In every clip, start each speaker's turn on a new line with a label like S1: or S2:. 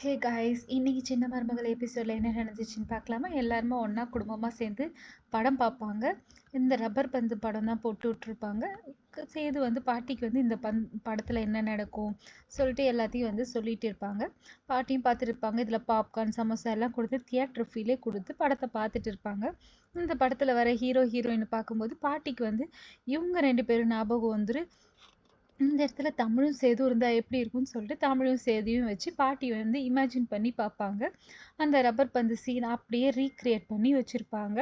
S1: Hey guys, இன்னைக்கு சின்ன மருமகள் எபிசோடில் என்ன நடந்துச்சுன்னு பார்க்கலாமா? எல்லாருமே ஒன்றா குடும்பமாக சேர்ந்து படம் பார்ப்பாங்க. இந்த ரப்பர் பந்து படம் தான் போட்டு விட்ருப்பாங்க. சேது வந்து பாட்டிக்கு வந்து இந்த படத்தில் என்ன நடக்கும் சொல்லிட்டு எல்லாத்தையும் வந்து சொல்லிட்டு இருப்பாங்க. பாட்டியும் பார்த்துட்டு இருப்பாங்க. இதில் பாப்கார்ன் சமோசா எல்லாம் கொடுத்து தியேட்டர் ஃபீலே கொடுத்து படத்தை பார்த்துட்டு இருப்பாங்க. இந்த படத்தில் வர ஹீரோ ஹீரோயின் பார்க்கும்போது பாட்டிக்கு வந்து இவங்க 2 பேரும் ஞாபகம் வந்துரு. இந்த இடத்துல தமிழும் சேதும் இருந்தால் எப்படி இருக்கும்னு சொல்லிட்டு தமிழும் சேதியும் வச்சு பாட்டி வந்து இமேஜின் பண்ணி பார்ப்பாங்க. அந்த ரப்பர் பந்து சீன் அப்படியே ரீக்ரியேட் பண்ணி வச்சுருப்பாங்க.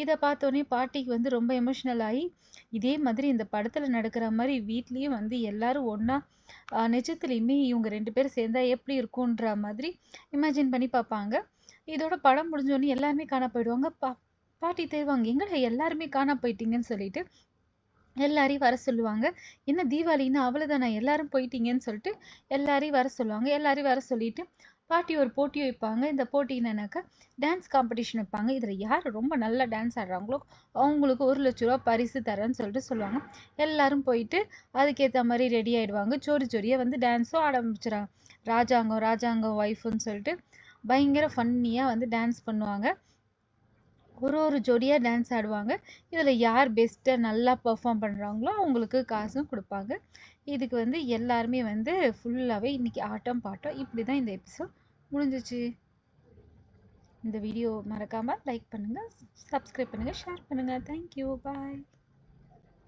S1: இதை பார்த்தோன்னே பாட்டிக்கு வந்து ரொம்ப எமோஷ்னல் ஆகி இதே மாதிரி இந்த படத்தில் நடக்கிற மாதிரி வீட்லேயும் வந்து எல்லாரும் ஒன்றா நிஜத்துலேயுமே இவங்க 2 பேரும் சேர்ந்தா எப்படி இருக்குன்ற மாதிரி இமேஜின் பண்ணி பார்ப்பாங்க. இதோட படம் முடிஞ்சோடனே எல்லாருமே காண போயிடுவாங்க. பாட்டி தேடுவாங்க, எங்கடா எல்லாருமே காண போயிட்டீங்கன்னு சொல்லிட்டு எல்லாரையும் வர சொல்லுவாங்க. என்ன தீபாவளின்னா அவ்வளோதானா எல்லாரும் போயிட்டீங்கன்னு சொல்லிட்டு எல்லாரையும் வர சொல்லுவாங்க. எல்லாரையும் வர சொல்லிட்டு பாட்டி ஒரு போட்டி வைப்பாங்க. இந்த போட்டி என்னன்னாக்கா டான்ஸ் காம்படிஷன் வைப்பாங்க. இதில் யார் ரொம்ப நல்லா டான்ஸ் ஆடுறாங்களோ அவங்களுக்கு 1,00,000 ரூபா பரிசு தரேன்னு சொல்லிட்டு சொல்லுவாங்க. எல்லாரும் போயிட்டு அதுக்கேற்ற மாதிரி ரெடி ஆகிடுவாங்க. ஜோடி ஜோடியாக வந்து டான்ஸும் ஆரம்பிச்சிடுறாங்க. ராஜாங்கம் ஒய்ஃபுன்னு சொல்லிட்டு பயங்கர ஃபன்னியாக வந்து டான்ஸ் பண்ணுவாங்க. ஒரு ஜோடியாக டான்ஸ் ஆடுவாங்க. இதில் யார் பெஸ்ட்டாக நல்லா பெர்ஃபார்ம் பண்ணுறாங்களோ அவங்களுக்கு காசும் கொடுப்பாங்க. இதுக்கு வந்து எல்லாருமே வந்து ஃபுல்லாகவே இன்றைக்கி ஆட்டம் பாட்டம் இப்படி தான் இந்த எபிசோட் முடிஞ்சிச்சு. இந்த வீடியோ மறக்காமல் லைக் பண்ணுங்கள், சப்ஸ்கிரைப் பண்ணுங்கள், ஷேர் பண்ணுங்கள். தேங்க்யூ, பாய்.